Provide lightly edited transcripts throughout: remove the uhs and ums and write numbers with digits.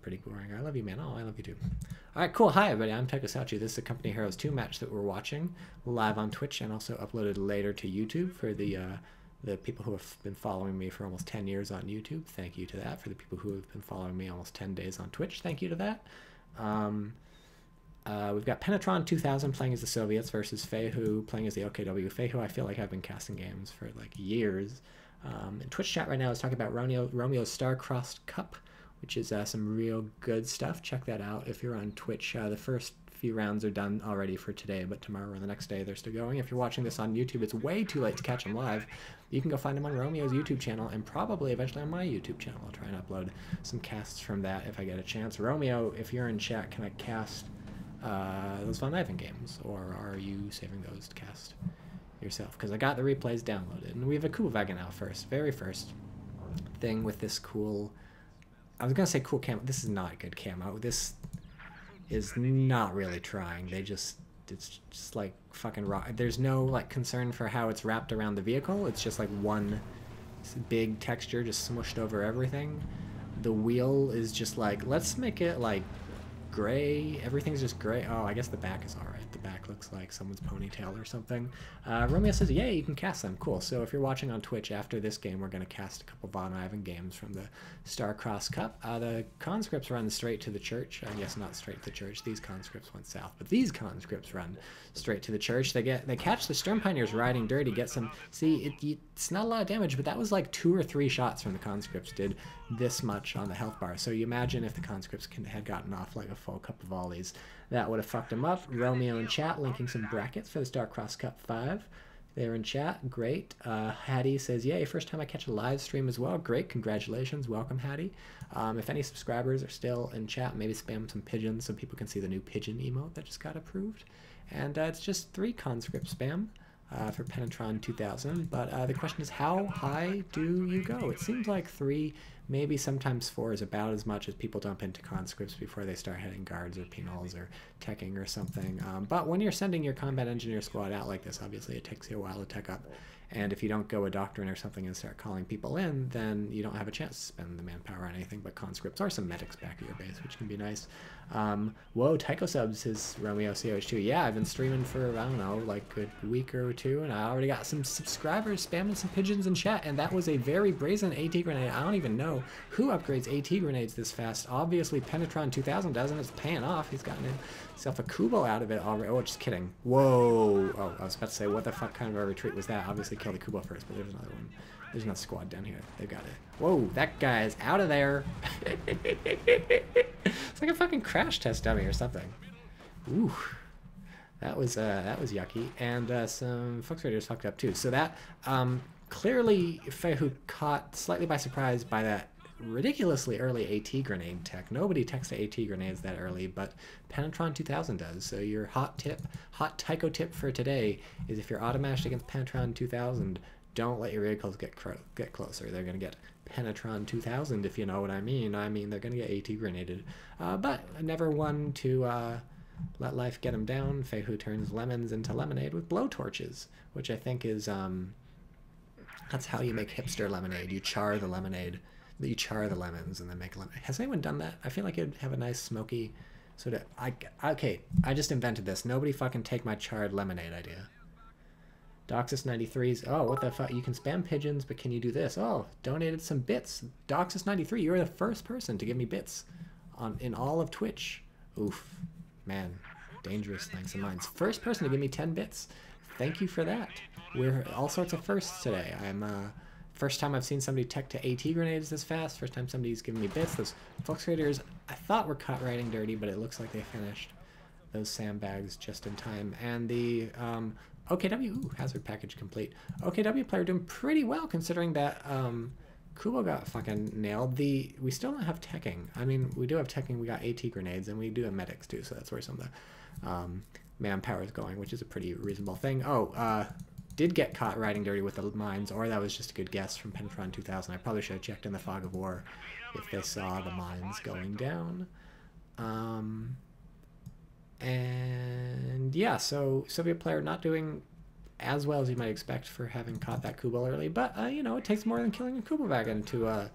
pretty boring. I love you, man. Oh, I love you too. All right, cool. Hi, everybody. I'm Tekosauchi. This is the Company Heroes 2 match that we're watching live on Twitch and also uploaded later to YouTube for the people who have been following me for almost 10 years on YouTube. Thank you to that. For the people who have been following me almost 10 days on Twitch, thank you to that. We've got Penetron 2000 playing as the Soviets versus FaHu playing as the OKW. FaHu, I feel like I've been casting games for like years. In Twitch chat right now is talking about Romeo's Star-Crossed Cup, which is some real good stuff. Check that out if you're on Twitch. The first few rounds are done already for today, but tomorrow or the next day they're still going. If you're watching this on YouTube, it's way too late to catch them live. You can go find them on Romeo's YouTube channel and probably eventually on my YouTube channel. I'll try and upload some casts from that if I get a chance. Romeo, if you're in chat, can I cast those Von Ivan games, or are you saving those to cast yourself? Because I got the replays downloaded, and we have a cool wagon now very first thing with this cool, I was gonna say cool camo. This is not good camo. This is not really trying. It's just like fucking raw. There's no like concern for how it's wrapped around the vehicle. It's just like one big texture just smushed over everything. The wheel is just like, let's make it like gray. Everything's just gray. Oh, I guess the back is all right. The back looks like someone's ponytail or something. Romeo says, yeah, you can cast them. Cool. So if you're watching on Twitch after this game, we're going to cast a couple Von Ivan games from the Star-Crossed Cup. The conscripts run straight to the church. I guess not straight to the church. These conscripts went south, but these conscripts run straight to the church. They catch the Sturm Pioneers riding dirty, get some, see, it's not a lot of damage, but that was like 2 or 3 shots from the conscripts did this much on the health bar. So you imagine if the conscripts had gotten off like a full couple volleys, that would have fucked them up. Romeo in chat linking some brackets for the Star-Crossed Cup 5. They're in chat. Great. Hattie says, yay, first time I catch a live stream as well. Great. Congratulations. Welcome, Hattie. If any subscribers are still in chat, maybe spam some pigeons so people can see the new pigeon emote that just got approved. And it's just 3 conscript spam for Penetron 2000. But the question is, how high do you go? It seems like 3, maybe sometimes 4 is about as much as people dump into conscripts before they start heading guards or penals or teching or something. But when you're sending your combat engineer squad out like this, obviously it takes you a while to tech up. And if you don't go a doctrine or something and start calling people in, then you don't have a chance to spend the manpower on anything but conscripts or some medics back at your base, which can be nice. Whoa, Tycho subs his Romeo CoH2. Yeah, I've been streaming for, I don't know, like a week or 2, and I already got some subscribers spamming some pigeons in chat, and that was a very brazen AT grenade. I don't even know who upgrades AT grenades this fast. Obviously, Penetron 2000 doesn't. It's paying off. He's gotten himself a Kubo out of it already. Oh, just kidding. Whoa. Oh, I was about to say, what the fuck kind of a retreat was that? Obviously, kill the Kubo first, but there's another one. There's another squad down here. They've got it. Whoa, that guy is out of there. It's like a fucking crash test dummy or something. Ooh, that was yucky. And some Fox Raiders fucked up too. So that clearly FaHu caught slightly by surprise by that ridiculously early AT grenade tech. Nobody techs the AT grenades that early, but Penetron 2000 does. So your hot Tycho tip for today is if you're automatched against Penetron 2000, don't let your vehicles get closer. They're going to get Penetron 2000, if you know what I mean. I mean, they're going to get AT grenaded. But never one to let life get them down. FaHu turns lemons into lemonade with blowtorches, which I think is, that's how you make hipster lemonade. You char the lemonade, you char the lemons, and then make lemonade. Has anyone done that? I feel like it'd have a nice smoky sort of, okay, I just invented this. Nobody fucking take my charred lemonade idea. Doxus 93's, oh, what the fuck? You can spam pigeons, but can you do this? Oh, donated some bits. Doxus 93, you were the first person to give me bits in all of Twitch. Oof, man, dangerous thanks of mine. First person to give me 10 bits. Thank you for that. We're all sorts of firsts today. I'm first time I've seen somebody tech to AT grenades this fast. First time somebody's giving me bits. Those Fox Raiders, I thought were caught riding dirty, but it looks like they finished those sandbags just in time. And the OKW, ooh, hazard package complete. OKW player doing pretty well considering that Kubo got fucking nailed. We still don't have teching. I mean, we do have teching. We got AT grenades, and we do have medics too, so that's where some of the manpower is going, which is a pretty reasonable thing. Oh, did get caught riding dirty with the mines, or that was just a good guess from Penetron 2000. I probably should have checked in the fog of war if they saw the mines going down. And yeah, so Soviet player not doing as well as you might expect for having caught that Kubo early, but you know, it takes more than killing a Kubo wagon to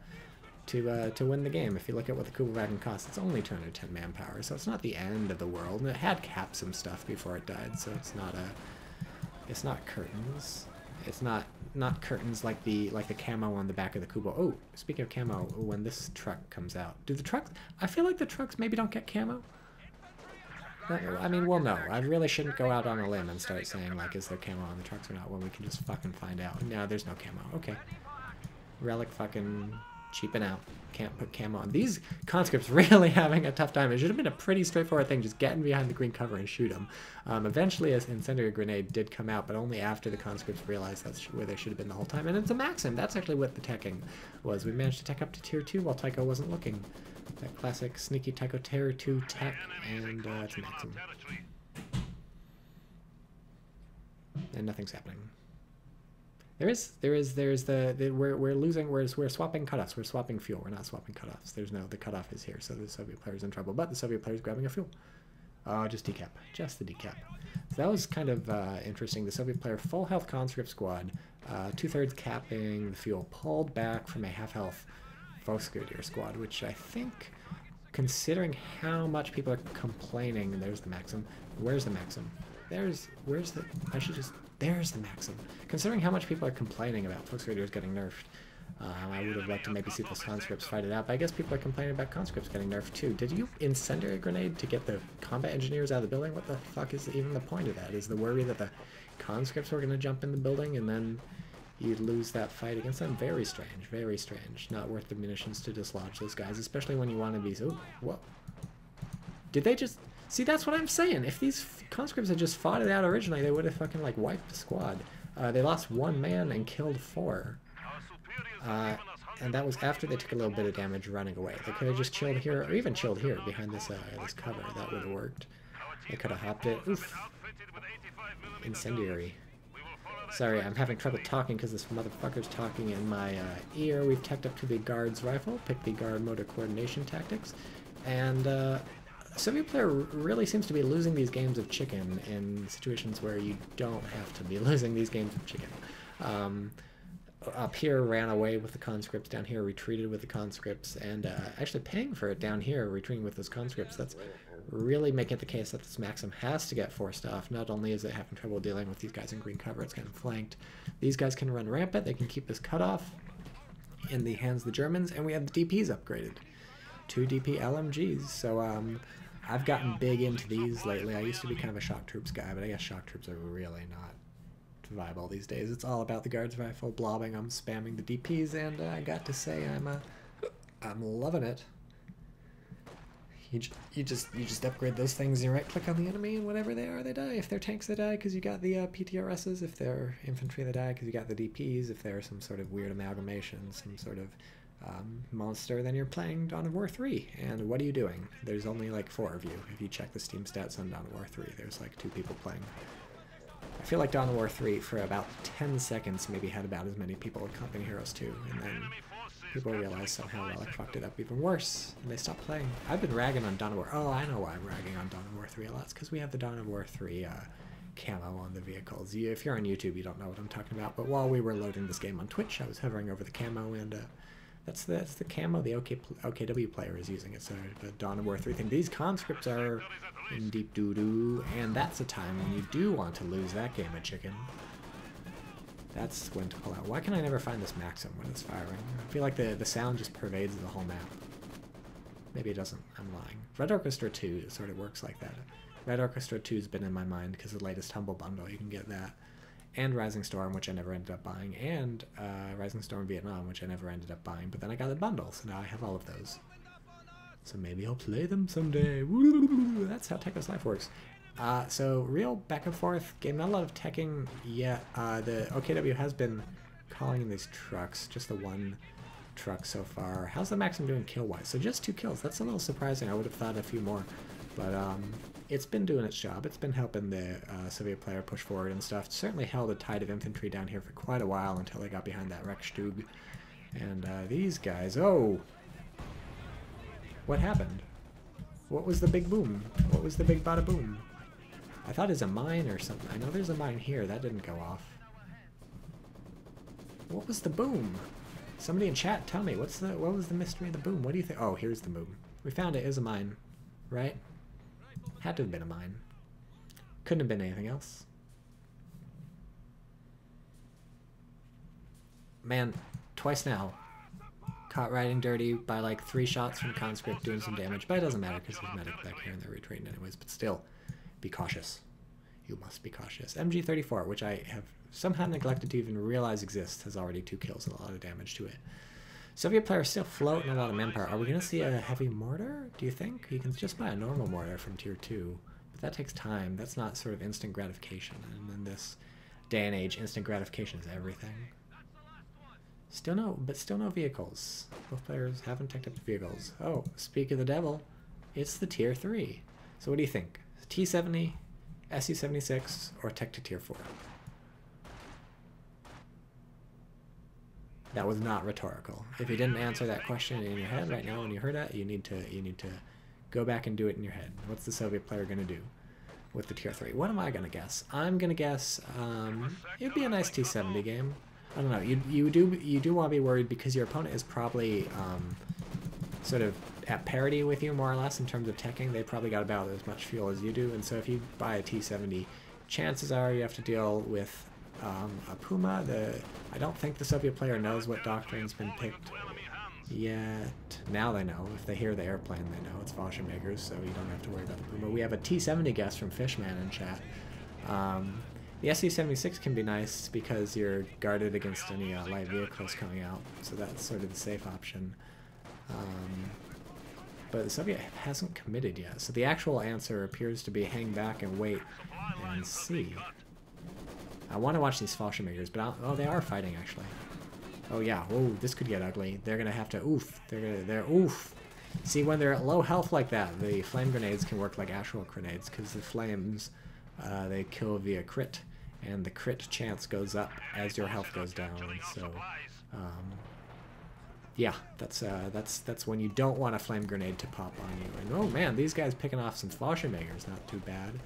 to win the game. If you look at what the Kubelwagen costs, it's only 210 manpower, so it's not the end of the world. And it had capped some stuff before it died, so it's not curtains. It's not curtains like the camo on the back of the Kubo. Oh, speaking of camo, when this truck comes out, do the trucks? I feel like the trucks maybe don't get camo. I mean, we'll know. I really shouldn't go out on a limb and start saying, like, is there camo on the trucks or not, when we can just fucking find out. No, there's no camo. Okay. Relic fucking cheaping out. Can't put camo on. These conscripts really having a tough time. It should have been a pretty straightforward thing, just getting behind the green cover and shoot them. Eventually, an incendiary grenade did come out, but only after the conscripts realized that's where they should have been the whole time. And it's a Maxim. That's actually what the teching was. We managed to tech up to tier 2 while Tycho wasn't looking. That classic sneaky Tycho tier 2 tech, and it's a Maxim. And nothing's happening. We're losing, we're swapping cutoffs, we're swapping fuel, we're not swapping cutoffs. The cutoff is here, so the Soviet player's in trouble, but the Soviet player's grabbing a fuel. Oh, just decap, just the decap. So that was kind of interesting. The Soviet player, full health conscript squad, 2/3 capping the fuel, pulled back from a half health Volksgrenadier squad, which I think, considering how much people are complaining, there's the Maxim. Where's the Maxim? There's the Maxim. Considering how much people are complaining about Volksgrenadiers getting nerfed, I would have liked to maybe see those conscripts fight it out, but I guess people are complaining about conscripts getting nerfed too. Did you incendiary grenade to get the combat engineers out of the building? What the fuck is even the point of that? Is the worry that the conscripts were going to jump in the building and then you'd lose that fight against them? Very strange, very strange. Not worth the munitions to dislodge those guys, especially when you want to be... Oh, whoa. Did they just... See, that's what I'm saying. If these conscripts had just fought it out originally, they would have fucking, like, wiped the squad. They lost 1 man and killed 4. And that was after they took a little bit of damage running away. They could have just chilled here, or even chilled here behind this this cover. That would have worked. They could have hopped it. Oof. Incendiary. Sorry, I'm having trouble talking because this motherfucker's talking in my ear. We've teched up to the guard's rifle, picked the guard motor coordination tactics, and Soviet player really seems to be losing these games of chicken in situations where you don't have to be losing these games of chicken. Up here, ran away with the conscripts. Down here, retreated with the conscripts, and actually paying for it down here, retreating with those conscripts. That's really making it the case that this Maxim has to get forced off. Not only is it having trouble dealing with these guys in green cover, it's getting flanked. These guys can run rampant. They can keep this cutoff in the hands of the Germans, and we have the DPs upgraded. 2 DP LMGs. So I've gotten big into these lately. I used to be kind of a shock troops guy, but I guess shock troops are really not viable these days. It's all about the guards rifle blobbing. I'm spamming the DPs, and I got to say I'm loving it. You just upgrade those things. You right click on the enemy, and whatever they are, they die. If they're tanks, they die because you got the PTRSs. If they're infantry, they die because you got the DPs. If they're some sort of weird amalgamation, some sort of monster, then you're playing Dawn of War 3. And what are you doing? There's only like 4 of you. If you check the Steam stats on Dawn of War 3, there's like 2 people playing. I feel like Dawn of War 3 for about 10 seconds maybe had about as many people with Company Heroes 2, and then people realized somehow Relic fucked it up even worse, and they stopped playing. I've been ragging on Dawn of War. Oh, I know why I'm ragging on Dawn of War 3 a lot. It's because we have the Dawn of War 3 camo on the vehicles. If you're on YouTube, you don't know what I'm talking about, but while we were loading this game on Twitch, I was hovering over the camo, and that's the camo the OKW player is using. It's a Dawn of War 3 thing. These conscripts are in deep doo-doo, and that's a time when you do want to lose that game of chicken. That's when to pull out. Why can I never find this Maxim when it's firing? I feel like the sound just pervades the whole map. Maybe it doesn't. I'm lying. Red Orchestra 2 sort of works like that. Red Orchestra 2's been in my mind because the latest Humble Bundle, you can get that. And Rising Storm, which I never ended up buying, and Rising Storm Vietnam, which I never ended up buying, but then I got a bundle, so now I have all of those. So maybe I'll play them someday. Woo! That's how Techno's life works. So real back and forth game, not a lot of teching yet. The OKW has been calling in these trucks, just the 1 truck so far. How's the Maxim doing kill-wise? So just 2 kills. That's a little surprising. I would have thought a few more, but it's been doing its job. It's been helping the Soviet player push forward and stuff. Certainly held a tide of infantry down here for quite a while until they got behind that Reichstag. And these guys, oh! What happened? What was the big boom? What was the big bada boom? I thought it's a mine or something. I know there's a mine here. That didn't go off. What was the boom? Somebody in chat, tell me, what was the mystery of the boom? What do you think? Oh, here's the boom. We found it. It was a mine, right? Had to have been a mine. Couldn't have been anything else. Man, twice now. Caught riding dirty by like 3 shots from conscript doing some damage, but it doesn't matter because there's medic back here and they're retreating anyways. But still, be cautious. You must be cautious. MG34, which I have somehow neglected to even realize exists, has already 2 kills and a lot of damage to it. Soviet player still floating a lot of manpower. Are we going to see a heavy mortar, do you think? You can just buy a normal mortar from tier 2, but that takes time. That's not sort of instant gratification. And in this day and age, instant gratification is everything. Still no vehicles. Both players haven't picked up the vehicles. Oh, speak of the devil, it's the tier 3. So what do you think? T70, SU-76, or tech to tier 4? That was not rhetorical. If you didn't answer that question in your head right now when you heard that, you need to go back and do it in your head. What's the Soviet player going to do with the tier 3? What am I going to guess? I'm going to guess it'd be a nice T70 game. I don't know. You do want to be worried because your opponent is probably sort of at parity with you more or less in terms of teching. They probably got about as much fuel as you do, and so if you buy a T70, chances are you have to deal with a Puma. I don't think the Soviet player knows what doctrine's been picked yet. Now they know. If they hear the airplane, they know it's FaHu makers, so you don't have to worry about the Puma. We have a T70 guess from Fishman in chat. The SU-76 can be nice because you're guarded against any light vehicles coming out, so that's sort of the safe option. But the Soviet hasn't committed yet, so the actual answer appears to be hang back and wait and see. I want to watch these FaHu makers, but oh, they are fighting actually. Oh yeah, oh, this could get ugly. They're gonna have to oof. Oof. See, when they're at low health like that, the flame grenades can work like actual grenades because the flames they kill via crit, and the crit chance goes up as your health goes down. So, yeah, that's when you don't want a flame grenade to pop on you. And oh man, these guys picking off some FaHu makers, not too bad.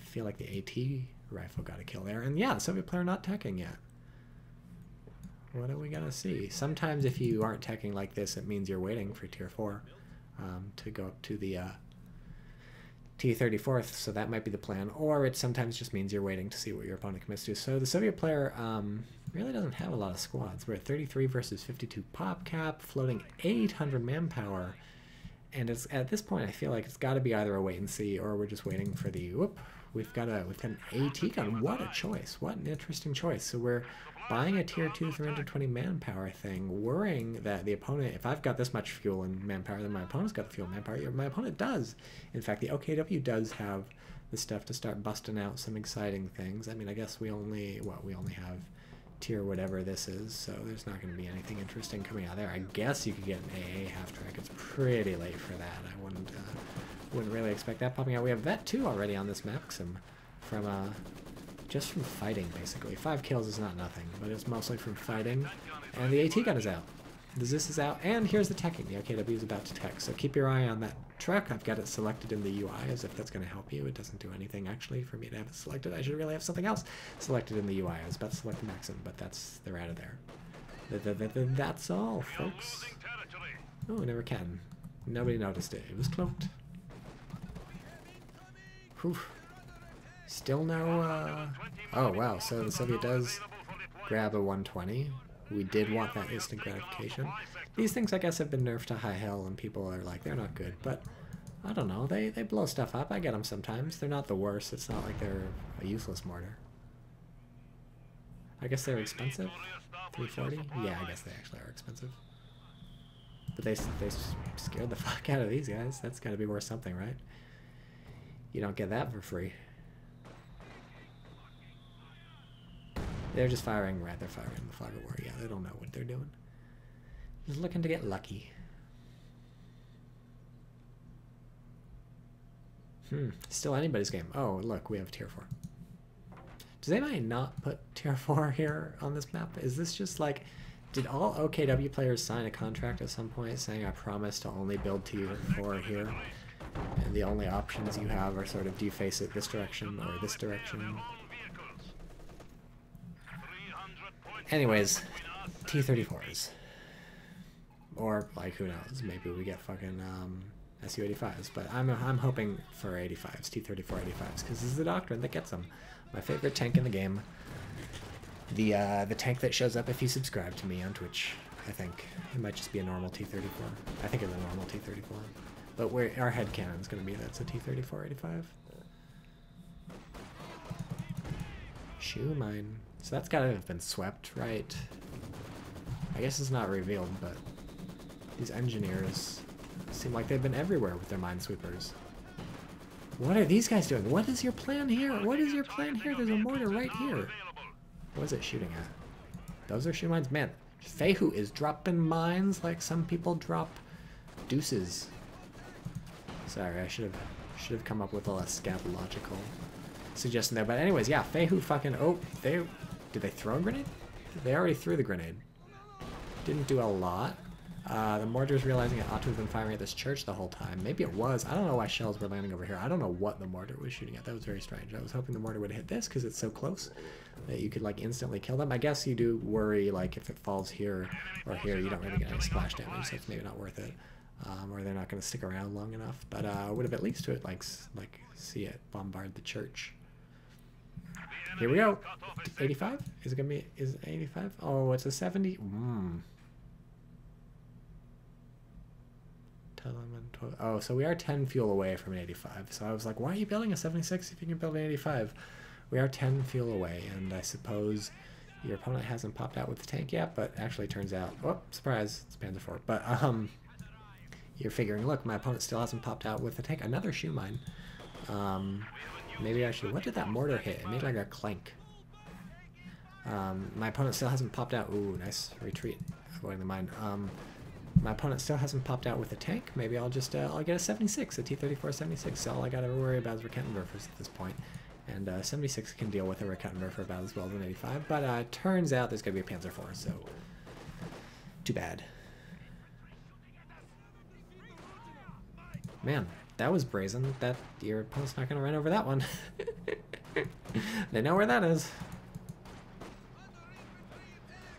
I feel like the AT rifle got a kill there, and yeah, the Soviet player not teching yet. What are we gonna see? Sometimes if you aren't teching like this, it means you're waiting for tier 4 to go up to the T-34th, so that might be the plan, or it sometimes just means you're waiting to see what your opponent commits to. So the Soviet player really doesn't have a lot of squads. We're at 33 versus 52 pop cap, floating 800 manpower, and it's at this point I feel like it's got to be either a wait and see, or we're just waiting for the whoop. We've got an AT gun. What a choice! What an interesting choice. So we're buying a tier 2 320 manpower thing, worrying that the opponent, if I've got this much fuel and manpower, then my opponent's got the fuel and manpower. My opponent does. In fact, the OKW does have the stuff to start busting out some exciting things. I mean, I guess we only have tier whatever this is, so there's not going to be anything interesting coming out there. I guess you could get an AA half-track. It's pretty late for that. I wouldn't really expect that popping out. We have Vet 2 already on this map, from just from fighting, basically. 5 kills is not nothing, but it's mostly from fighting. And the AT gun is out. The ZIS is out, and here's the teching. The OKW is about to tech, so keep your eye on that truck. I've got it selected in the UI as if that's going to help you. It doesn't do anything, actually, for me to have it selected. I should really have something else selected in the UI. I was about to select the Maxim, but they're out of there. That's all, folks. Oh, never can. Nobody noticed it. It was cloaked. Whew. Still no, oh wow, so the Soviet does grab a 120. We did want that instant gratification. These things, I guess, have been nerfed to high hell, and people are like, they're not good, but I don't know, they blow stuff up. I get them sometimes. They're not the worst. It's not like they're a useless mortar. I guess they're expensive. 340? Yeah, I guess they actually are expensive. But they scared the fuck out of these guys. That's gotta be worth something, right? You don't get that for free. They're just firing, right? They're firing the flag of war. Yeah, they don't know what they're doing. Just looking to get lucky. Still anybody's game. Oh, look, we have tier 4. Does anybody not put tier 4 here on this map? Is this just like, did all OKW players sign a contract at some point saying I promise to only build tier 4 here? And the only options you have are sort of, do you face it this direction or this direction? Anyways, T-34s. Or, like, who knows? Maybe we get fucking Su-85s. But I'm hoping for 85s, T-34 85s, because this is the doctrine that gets them. My favorite tank in the game. The tank that shows up if you subscribe to me on Twitch. I think it might just be a normal T-34. I think it's a normal T-34. But our head cannon's going to be that's a T-34 85. Shoe mine. So that's got to have been swept, right? I guess it's not revealed, but these engineers seem like they've been everywhere with their minesweepers. What are these guys doing? What is your plan here? What is your plan here? There's a mortar right here. What is it shooting at? Those are shoe mines? Man, FaHu is dropping mines like some people drop deuces. Sorry, I should have come up with a less scatological suggestion there. But anyways, yeah, FaHu fucking... Oh, did they throw a grenade? They already threw the grenade. Didn't do a lot. The mortar's realizing it ought to have been firing at this church the whole time. Maybe it was. I don't know why shells were landing over here. I don't know what the mortar was shooting at. That was very strange. I was hoping the mortar would hit this because it's so close that you could like instantly kill them. I guess you do worry like if it falls here or here, you don't really get any splash damage, so it's maybe not worth it. Or they're not going to stick around long enough. But would have at least to it like see it bombard the church. Here we go. 85? Is it gonna be? Is it 85? Oh, it's a 70. 12. Oh, so we are 10 fuel away from an 85. So I was like, why are you building a 76 if you can build an 85? We are 10 fuel away, and I suppose your opponent hasn't popped out with the tank yet, but actually turns out, oh, surprise, it's Panzer IV. But you're figuring, look, my opponent still hasn't popped out with the tank. Another shoe mine. Maybe I should, what did that mortar hit? It made like a clank. My opponent still hasn't popped out. Ooh, nice retreat, avoiding the mine. My opponent still hasn't popped out with a tank. Maybe I'll just, I'll get a 76, a T-34 76. So all I gotta worry about is Raketenwerfers at this point. And 76 can deal with a Raketenwerfer about as well as an 85. But it turns out there's gonna be a Panzer IV, so too bad. Man, that was brazen. That your opponent's not gonna run over that one. They know where that is.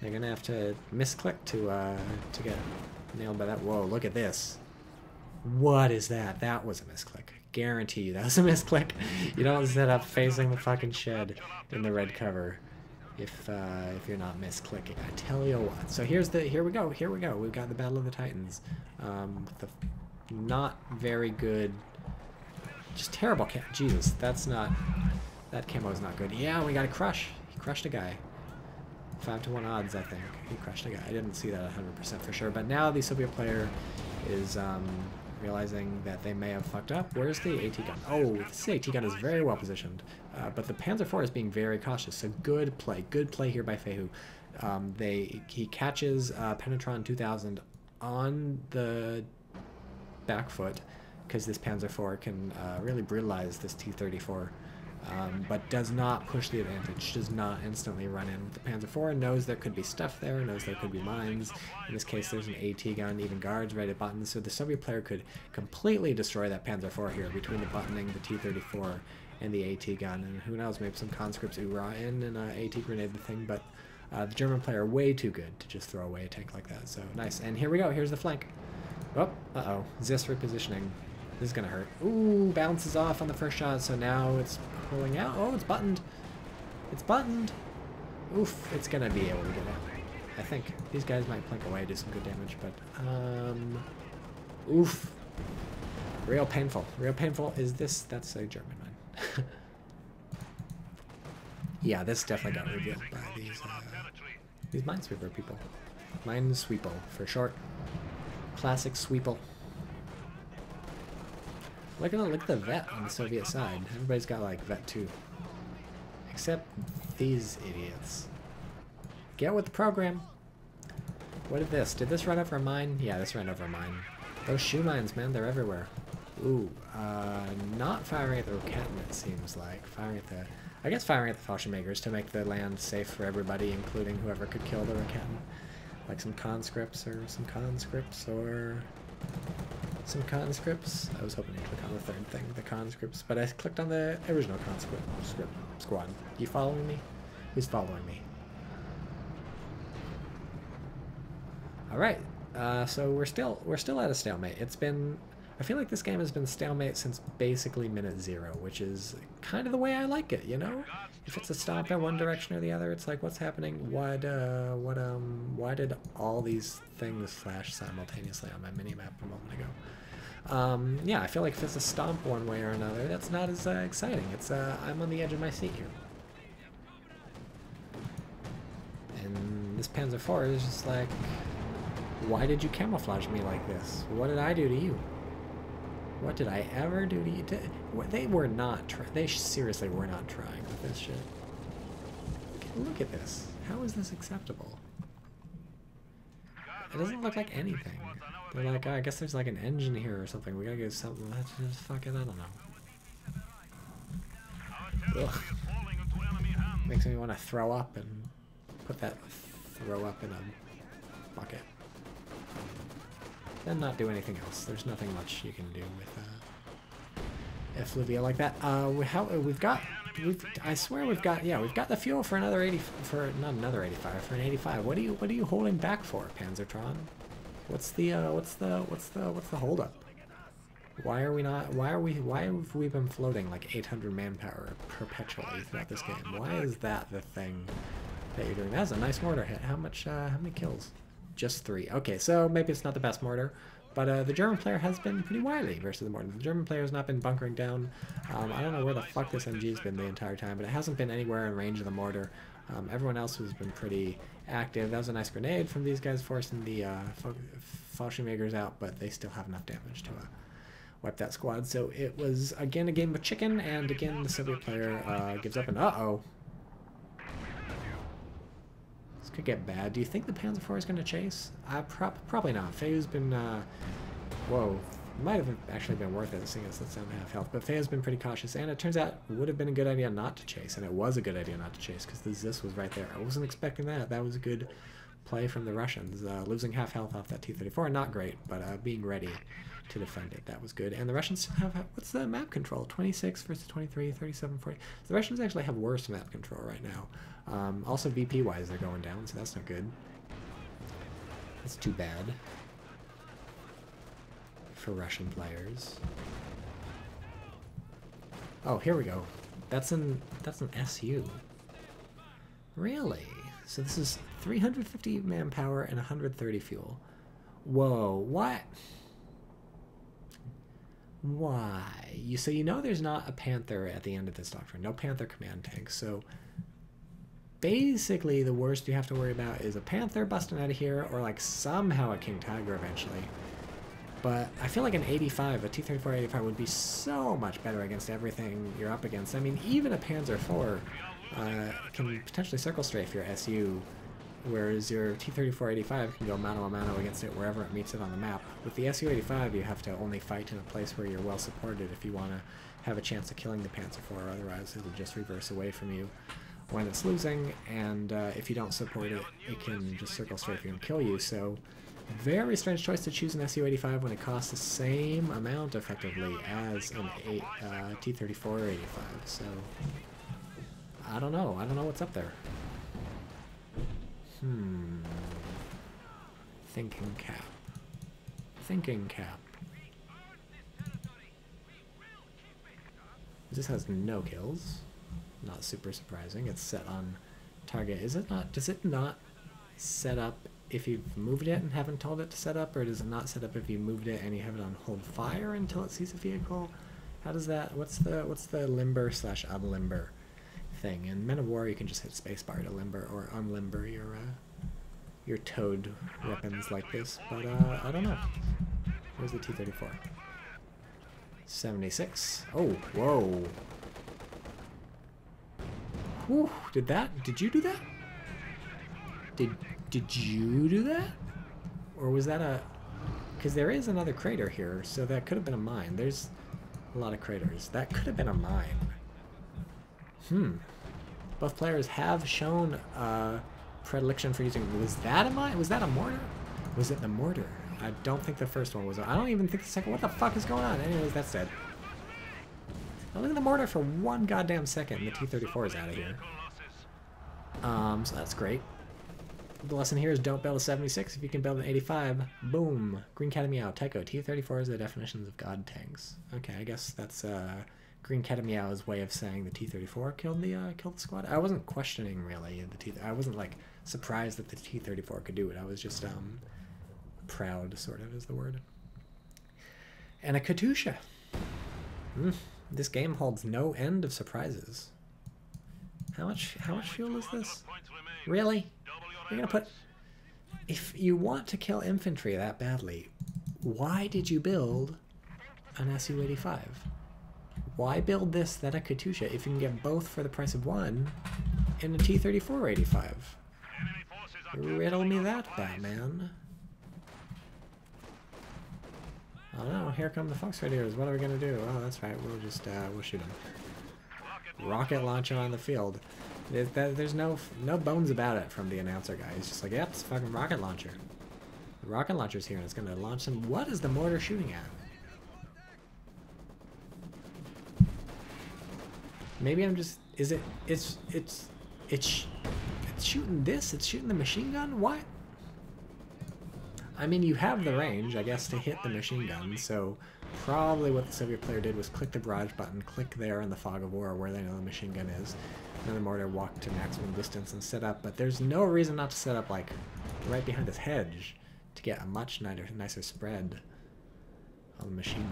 They're gonna have to misclick to get nailed by that. Whoa, look at this. What is that? That was a misclick. Guarantee you that was a misclick. You don't set up facing the fucking shed in the red cover if you're not misclicking. I tell you what. So here we go. We've got the Battle of the Titans. The not very good, just terrible camo. Jesus, that camo is not good. Yeah, we got a crush. He crushed a guy. 5-to-1 odds, I think. He crushed a guy. I didn't see that 100% for sure. But now the Soviet player is realizing that they may have fucked up. Where's the AT gun? Oh, this AT gun is very well positioned. But the Panzer IV is being very cautious. So good play. Good play here by FaHu. He catches Penetron 2000 on the back foot because this Panzer IV can really brutalize this T-34. But does not push the advantage, does not instantly run in with the Panzer IV, knows there could be stuff there, knows there could be mines. In this case, there's an AT gun, even guards ready to button, so the Soviet player could completely destroy that Panzer IV here between the buttoning, the T-34, and the AT gun. And who knows, maybe some conscripts oorah in and AT grenade the thing, but the German player way too good to just throw away a tank like that, so nice. And here we go, here's the flank. Oh, uh-oh, Zis repositioning. This is gonna hurt. Ooh, bounces off on the first shot, so now it's pulling out. Oh, it's buttoned. It's buttoned. Oof, it's gonna be able to get out. I think these guys might plink away, do some good damage, but oof. Real painful. Real painful. Is this? That's a German mine. Yeah, this definitely got revealed by these minesweeper people. Minesweeple for short. Classic sweeple. Look at the vet on the Soviet side. Everybody's got like vet 2. Except these idiots. Get with the program. What did this? Did this run over a mine? Yeah, this ran over a mine. Those shoe mines, man, they're everywhere. Ooh, not firing at the Roketten, it seems like. Firing at the... I guess firing at the Fallschirmjägers to make the land safe for everybody, including whoever could kill the Roketten. Like some conscripts or some conscripts or... some conscripts. I was hoping to click on the third thing, the conscripts, but I clicked on the original conscript squad. You following me? Who's following me? Alright, So we're still at a stalemate. It's been, I feel like this game has been stalemate since basically minute 0, which is kind of the way I like it, you know? If it's a stomp in one direction or the other, it's like, what's happening? Why did all these things flash simultaneously on my minimap a moment ago? Yeah, I feel like if it's a stomp one way or another, that's not as exciting. It's I'm on the edge of my seat here. And this Panzer IV is just like, why did you camouflage me like this? What did I do to you? What did I ever do to you? They were not they seriously were not trying with this shit. Look at this. How is this acceptable? It doesn't look like anything. They're like, oh, I guess there's like an engine here or something. We gotta get something. Let's just fucking, I don't know. Ugh. Makes me want to throw up and put that throw up in a bucket. Then not do anything else. There's nothing much you can do with effluvia like that. I swear we've got the fuel for another 80, for not another 85, for an 85. What are you holding back for, Panzertron? What's the holdup? Why have we been floating like 800 manpower perpetually throughout this game? Why is that the thing that you're doing? That's a nice mortar hit. How many kills? Just 3. Okay, so maybe it's not the best mortar, but the German player has been pretty wily versus the mortar. The German player has not been bunkering down. I don't know where the fuck this MG's been the entire time, but it hasn't been anywhere in range of the mortar. Everyone else has been pretty active. That was a nice grenade from these guys forcing the Fallschirmjägers out, but they still have enough damage to wipe that squad. So it was, again, a game of chicken, and again, the Soviet player gives up, and uh-oh. Could get bad. Do you think the Panzer IV is going to chase? Probably not. FaHu's been, whoa, might have actually been worth it, seeing as it's 7.5 health, but FaHu's been pretty cautious, and it turns out it would have been a good idea not to chase, and it was a good idea not to chase, because the Zis was right there. I wasn't expecting that. That was a good play from the Russians. Losing half health off that T-34, not great, but being ready to defend it, that was good. And the Russians have, what's the map control? 26 versus 23, 37, 40. The Russians actually have worse map control right now. Also VP-wise, they're going down, so that's not good. That's too bad for Russian players. Oh, here we go. That's an SU. Really? So this is 350 manpower and 130 fuel. Whoa, what? Why? So you know there's not a Panther at the end of this doctrine. No Panther command tank. So basically the worst you have to worry about is a Panther busting out of here, or like somehow a King Tiger eventually. But I feel like an 85, a T-34 85 would be so much better against everything you're up against. I mean, even a Panzer IV can potentially circle strafe your SU, whereas your T-34 85 can go mano a mano against it wherever it meets it on the map. With the SU-85, you have to only fight in a place where you're well supported if you want to have a chance of killing the Panzer IV, otherwise it'll just reverse away from you when it's losing, and if you don't support it, it can just circle strafe you and kill you. So very strange choice to choose an SU-85 when it costs the same amount effectively as an T-34 85. So I don't know what's up there. Thinking cap. This has no kills. Not super surprising. It's set on target. Is it not? Does it not set up if you've moved it and haven't told it to set up, or does it not set up if you moved it and you have it on hold fire until it sees a vehicle? How does that? What's the limber / unlimber thing? In Men of War, you can just hit spacebar to limber or unlimber your towed weapons like this, but I don't know. Where's the T-34? 76. Oh, whoa. Whew, did you do that? Did you do that? Or was that a... Because there is another crater here, so that could have been a mine. There's a lot of craters. That could have been a mine. Both players have shown predilection for using... Was that a mine? Was that a mortar? Was it the mortar? I don't think the first one was... I don't even think the second... What the fuck is going on? Anyways, that's dead. Now look at the mortar for one goddamn second. The T-34 is out of here. So that's great. The lesson here is don't build a 76 if you can build an 85. Boom. Green Cat Meow. Tycho. T-34 is the definitions of god tanks. Okay, I guess that's Green Cat Meow's way of saying the T-34 killed the squad. I wasn't questioning really I wasn't like surprised that the T-34 could do it. I was just proud, sort of, is the word. And a Katusha. This game holds no end of surprises. How much fuel is this? Really? You're gonna put... If you want to kill infantry that badly, why did you build an Su-85? Why build this, then a Katusha, if you can get both for the price of one in a T-34 85? Riddle me that, Batman. Oh no, here come the Fox Raiders. What are we gonna do? Oh, that's right, we'll just, we'll shoot them. Rocket launcher on the field. There's no bones about it from the announcer guy. He's just like, yep, it's a fucking rocket launcher. The rocket launcher's here and it's gonna launch them. What is the mortar shooting at? Maybe I'm just... Is it... It's shooting this? It's shooting the machine gun? What? I mean, you have the range, I guess, to hit the machine gun, so probably what the Soviet player did was click the barrage button, click there in the fog of war where they know the machine gun is, and then the mortar walk to maximum distance and set up, but there's no reason not to set up, like, right behind this hedge to get a much nicer spread on the machine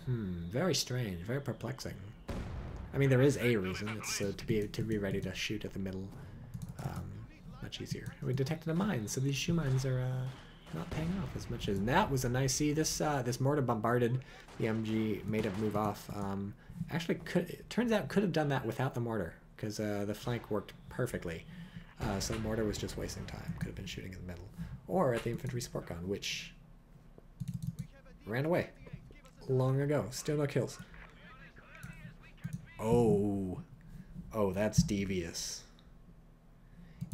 gun. Very strange, very perplexing. I mean, there is a reason. It's to be ready to shoot at the middle. Much easier. We detected a mine, so these shoe mines are not paying off as much as that. Was a nice see. This mortar bombarded the MG, made it move off. Actually, it turns out could have done that without the mortar because the flank worked perfectly. So the mortar was just wasting time. Could have been shooting in the middle or at the infantry support gun, which ran away long ago. Still no kills. Oh, that's devious.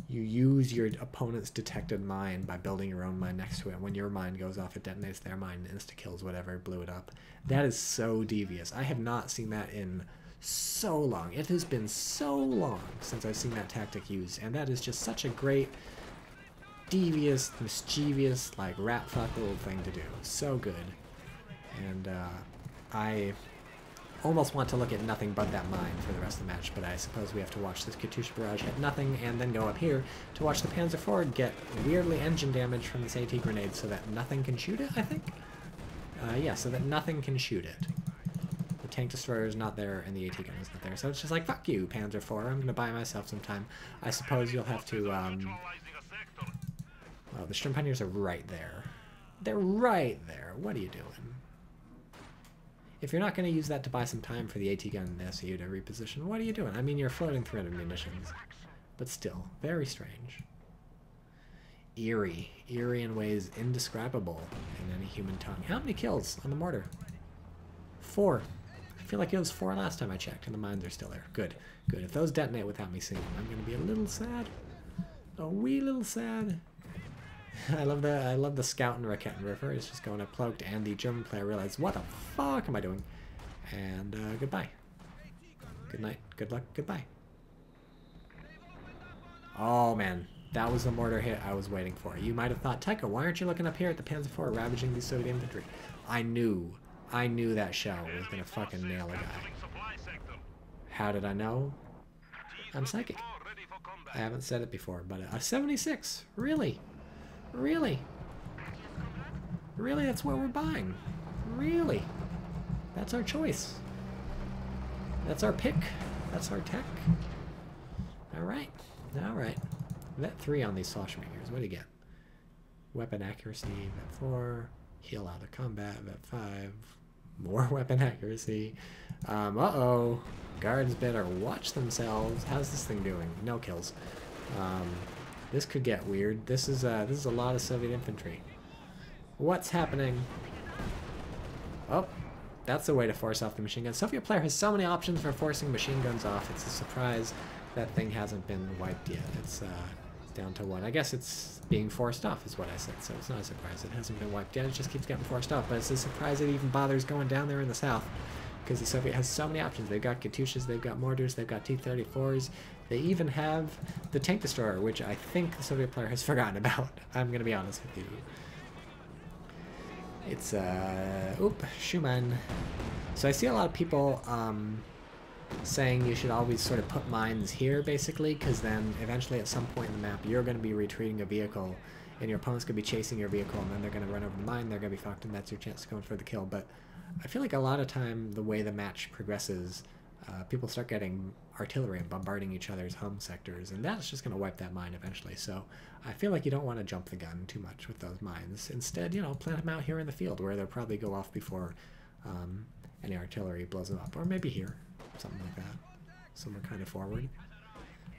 You use your opponent's detected mine by building your own mine next to it. When your mine goes off, it detonates their mine and insta-kills whatever blew it up. That is so devious. I have not seen that in so long. It has been so long since I've seen that tactic used, and that is just such a great, devious, mischievous, like rat fuck little thing to do. So good. And I almost want to look at nothing but that mine for the rest of the match, but I suppose we have to watch this Katusha barrage hit nothing and then go up here to watch the Panzer IV get weirdly engine damage from this AT grenade so that nothing can shoot it, I think? Yeah, so that nothing can shoot it. The tank destroyer is not there and the AT gun is not there, so it's just like, fuck you, Panzer IV, I'm gonna buy myself some time. I suppose you'll have to, well, the Sturmpioneers are right there. They're right there. What are you doing? If you're not going to use that to buy some time for the AT gun and the SU to reposition, what are you doing? I mean, you're floating 300 munitions. But still, very strange. Eerie. Eerie in ways indescribable in any human tongue. How many kills on the mortar? 4. I feel like it was 4 last time I checked, and the mines are still there. Good. Good. If those detonate without me seeing them, I'm going to be a little sad. A wee little sad. I love the scout and Raketen River. It's just going up cloaked, and the German player realized, what the fuck am I doing? And goodbye. Good night. Good luck. Goodbye. Oh man, that was the mortar hit I was waiting for. You might have thought, Tycho, why aren't you looking up here at the Panzer IV ravaging the Soviet infantry? I knew that shell was gonna fucking nail a guy. How did I know? I'm psychic. I haven't said it before, but a 76, really? Really? Really, that's what we're buying. Really? That's our choice. That's our pick. That's our tech. Alright. Alright. Vet 3 on these Fallschirmjägers. What do you get? Weapon accuracy, Vet 4. Heal out of combat, Vet 5. More weapon accuracy. Uh-oh. Guards better watch themselves. How's this thing doing? No kills. This could get weird. This is a lot of Soviet infantry. What's happening? Oh, that's the way to force off the machine gun. Soviet player has so many options for forcing machine guns off. It's a surprise that thing hasn't been wiped yet. It's down to 1. I guess it's being forced off is what I said, so it's not a surprise. It hasn't been wiped yet. It just keeps getting forced off, but it's a surprise it even bothers going down there in the south. because the Soviet has so many options. They've got Katyushas, they've got mortars, they've got T-34s. They even have the tank destroyer, which I think the Soviet player has forgotten about. I'm going to be honest with you. It's, Schumann. So I see a lot of people saying you should always sort of put mines here, basically, because then eventually at some point in the map you're going to be retreating a vehicle, and your opponent's going to be chasing your vehicle, and then they're going to run over the mine, they're going to be fucked, and that's your chance to go in for the kill. But I feel like a lot of time, the way the match progresses, people start getting artillery and bombarding each other's home sectors, and that's just going to wipe that mine eventually. So I feel like you don't want to jump the gun too much with those mines. Instead, you know, plant them out here in the field where they'll probably go off before any artillery blows them up. Or maybe here, something like that, somewhere kind of forward.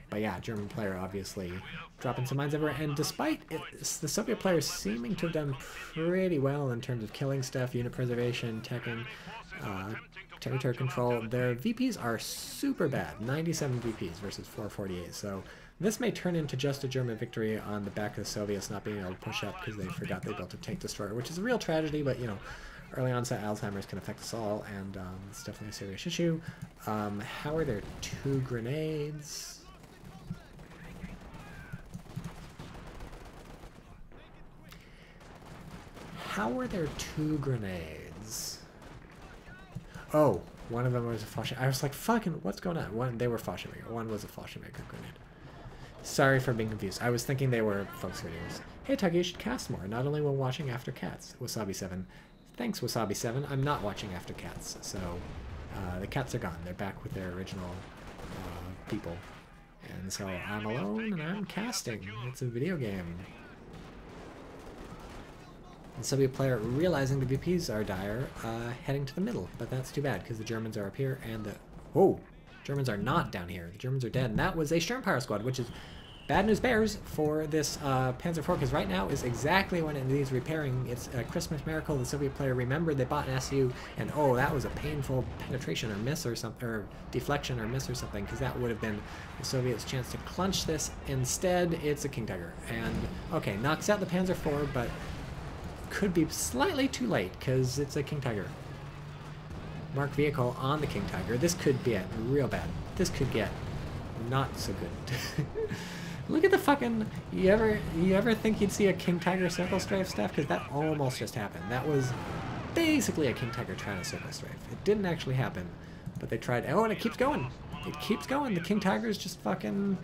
But yeah, German player obviously dropping some mines everywhere, and despite it, the Soviet players seeming to have done pretty well in terms of killing stuff, unit preservation, teching, territory control, their VPs are super bad. 97 VPs versus 448. So this may turn into just a German victory on the back of the Soviets not being able to push up because they forgot they built a tank destroyer, which is a real tragedy, but you know, early onset Alzheimer's can affect us all, and it's definitely a serious issue. How are there 2 grenades? How were there 2 grenades? Oh, one of them was a Fallschirmjäger. I was like, fucking, what's going on? They were Fallschirmjäger. One was a Fallschirmjäger grenade. Sorry for being confused. I was thinking they were folks videos. Hey, Tuggy, you should cast more, not only when watching After Cats. Wasabi7. Thanks, Wasabi7. I'm not watching After Cats, so the cats are gone. They're back with their original people. And so I'm alone and I'm casting. It's a video game. The Soviet player, realizing the VPs are dire, heading to the middle, but that's too bad because the Germans are up here and the Germans are not down here. The Germans are dead, and that was a Sturmpower squad, which is bad news bears for this Panzer IV, because right now is exactly when it needs repairing. It's a Christmas miracle. The Soviet player remembered they bought an SU, and oh, that was a painful penetration or miss or something, or deflection or miss or something, because that would have been the Soviets' chance to clinch this. Instead, it's a King Tiger, and okay, knocks out the Panzer IV, but could be slightly too late because it's a King Tiger. Mark vehicle on the King Tiger. This could get real bad. This could get not so good. Look at the fucking... You ever think you'd see a King Tiger circle strafe stuff? Because that almost just happened. That was basically a King Tiger trying to circle strafe. It didn't actually happen, but they tried. Oh, and it keeps going. It keeps going. The King Tiger's just fucking...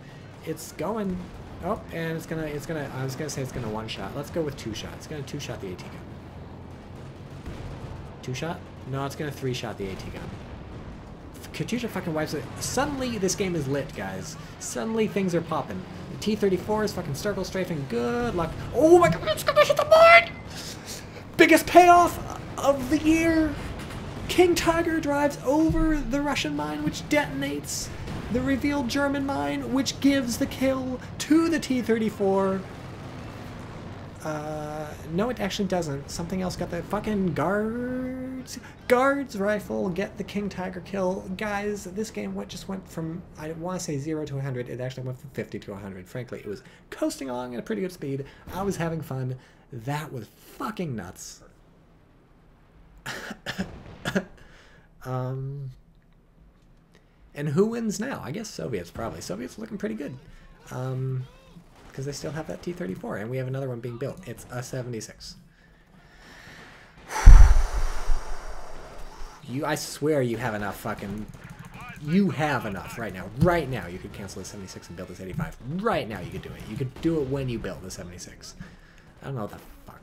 It's going... Oh, and it's gonna, I was gonna say it's gonna one-shot. Let's go with 2-shot. It's gonna 2-shot the AT gun. 2-shot? No, it's gonna 3-shot the AT gun. Katyusha fucking wipes it. Suddenly, this game is lit, guys. Suddenly, things are popping. The T-34 is fucking circle strafing. Good luck. Oh my god, it's gonna hit the mine! Biggest payoff of the year! King Tiger drives over the Russian mine, which detonates the revealed German mine, which gives the kill to the T-34. No, it actually doesn't. Something else got the fucking guards rifle get the King Tiger kill. Guys, this game just went from, I want to say 0 to 100. It actually went from 50 to 100. Frankly, it was coasting along at a pretty good speed. I was having fun. That was fucking nuts. And who wins now? I guess Soviets, probably. Soviets looking pretty good. Because they still have that T-34, and we have another one being built. It's a 76. I swear you have enough fucking... You have enough right now. Right now you could cancel the 76 and build this 85. Right now you could do it. You could do it when you build the 76. I don't know what the fuck.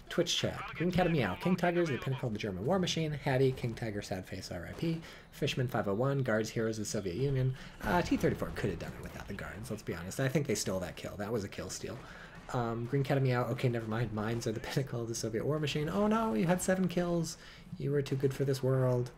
Twitch chat. Green Cat Meow. King Tigers, the pinnacle of the German war machine. Hattie, King Tiger, sad face, RIP. Fishman 501, Guards, heroes of the Soviet Union. T-34 could have done it without the Guards, let's be honest. I think they stole that kill. That was a kill steal. Green Cat Meow. Okay, never mind. Mines are the pinnacle of the Soviet war machine. Oh no, you had 7 kills. You were too good for this world.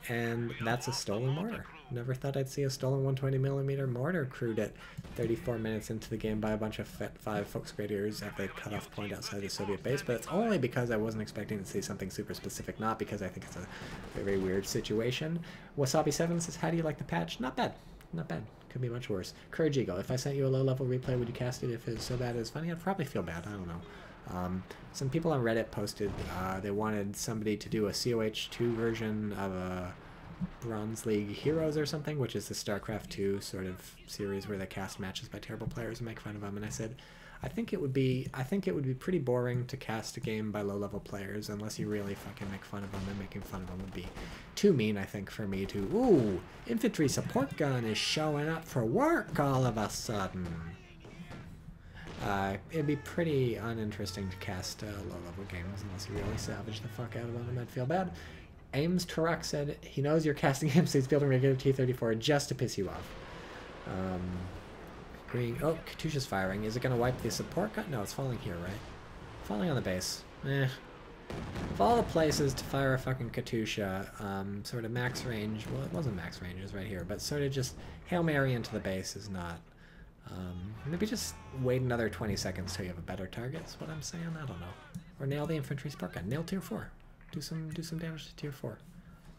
And that's a stolen mortar. Never thought I'd see a stolen 120mm mortar crewed at 34 minutes into the game by a bunch of Fet 5 Volksgrenadiers at the cutoff point outside the Soviet base, but it's only because I wasn't expecting to see something super specific, not because I think it's a very weird situation. Wasabi7 says, how do you like the patch? Not bad. Not bad. Could be much worse. Courage Eagle, if I sent you a low-level replay, would you cast it if it's so bad it's funny? I'd probably feel bad. I don't know. Some people on Reddit posted they wanted somebody to do a CoH2 version of a Bronze League Heroes or something, which is the StarCraft 2 sort of series where they cast matches by terrible players and make fun of them. And I said, I think it would be pretty boring to cast a game by low-level players unless you really fucking make fun of them, and making fun of them would be too mean, I think, for me to, ooh, infantry support gun is showing up for work all of a sudden. It'd be pretty uninteresting to cast low-level games unless you really savage the fuck out of them, and I'd feel bad. Ames Turok said he knows you're casting him, so he's building regular T-34 just to piss you off. Green. Oh, Katusha's firing. Is it going to wipe the support gun? No, it's falling here, right? Falling on the base. Of all the places to fire a fucking Katusha, sort of max range, well, it wasn't max range, it was right here, but sort of just Hail Mary into the base is not. Maybe just wait another 20 seconds till you have a better target, is what I'm saying? I don't know. Or nail the infantry support gun. Nail tier 4. Do some damage to tier 4.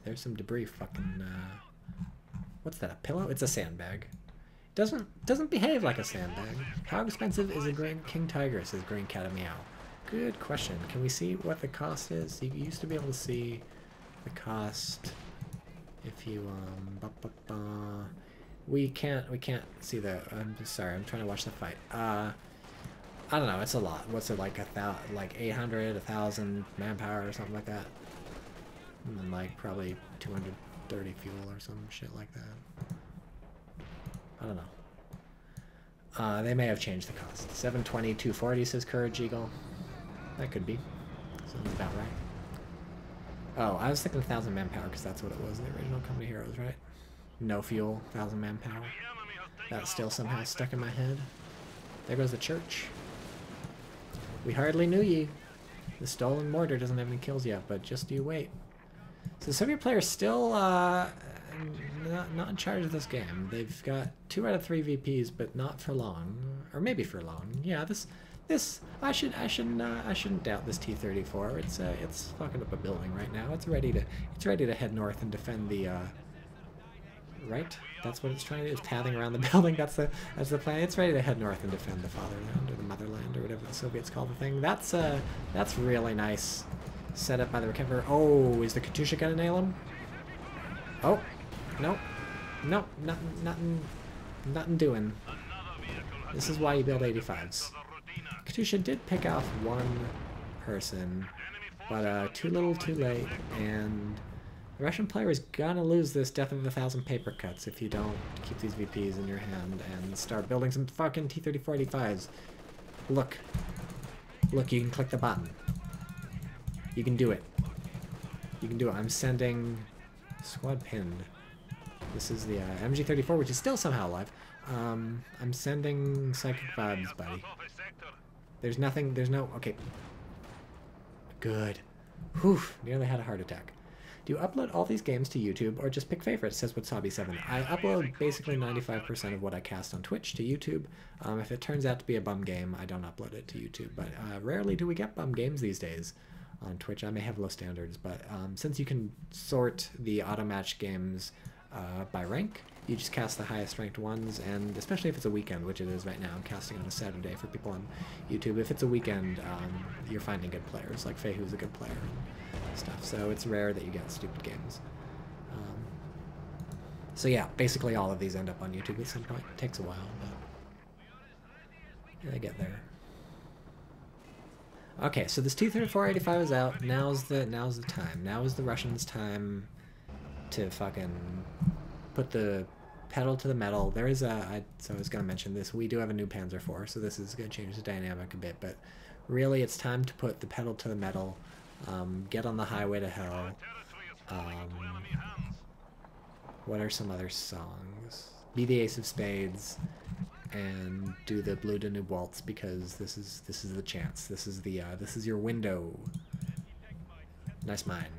There's some debris fucking, what's that, a pillow? It's a sandbag. Doesn't behave like a sandbag. How expensive is a Green King Tiger, says Green Cat Meow. Good question. Can we see what the cost is? You used to be able to see the cost if you we can't see the I'm sorry, I'm trying to watch the fight. I don't know, it's a lot. What's it, like 800, 1,000 manpower or something like that? And then like probably 230 fuel or some shit like that. I don't know. They may have changed the cost. 720, 240, says Courage Eagle. That could be. Sounds about right. Oh, I was thinking 1,000 manpower because that's what it was in the original Company Heroes, right? No fuel, 1,000 manpower. That's still somehow stuck in my head. There goes the church. We hardly knew ye. The stolen mortar doesn't have any kills yet, but just you wait. So the Soviet players still not in charge of this game. They've got 2 out of 3 VPs, but not for long, or maybe for long. Yeah, this I shouldn't doubt this T-34. It's fucking up a building right now. It's ready to head north and defend the right. That's what it's trying to do. It's pathing around the building. That's the plan. It's ready to head north and defend the fatherland or the motherland or whatever the Soviets call the thing. That's really nice. Set up by the recoverer. Oh, is the Katusha gonna nail him? Oh, no, nothing doing. This is why you build 85s. Katusha did pick off one person, but too little, too late, and the Russian player is gonna lose this death of 1,000 paper cuts if you don't keep these VPs in your hand and start building some fucking T-34 85s. Look, you can click the button. You can do it. You can do it. I'm sending squad pinned. This is the MG-34, which is still somehow alive. I'm sending psychic vibes, buddy. There's nothing, okay. Good. Whew, nearly had a heart attack. Do you upload all these games to YouTube or just pick favorites, says Watsabi7. I upload basically 95% of what I cast on Twitch to YouTube. If it turns out to be a bum game, I don't upload it to YouTube, but rarely do we get bum games these days on Twitch. I may have low standards, but since you can sort the auto-match games by rank, you just cast the highest ranked ones, and especially if it's a weekend, which it is right now, I'm casting on a Saturday for people on YouTube. If it's a weekend, you're finding good players, like FaHu's a good player and stuff, so it's rare that you get stupid games. So yeah, basically all of these end up on YouTube at some point. It takes a while, but they get there. Okay, so this T-3485 is out. Now's the time. Now is the Russians' time to fucking put the pedal to the metal. There is so I was going to mention this, we do have a new Panzer IV, so this is going to change the dynamic a bit, but really it's time to put the pedal to the metal, get on the highway to hell. What are some other songs? Be the Ace of Spades, and do the Blue Danube Waltz, because this is the chance. This is your window. Nice mine.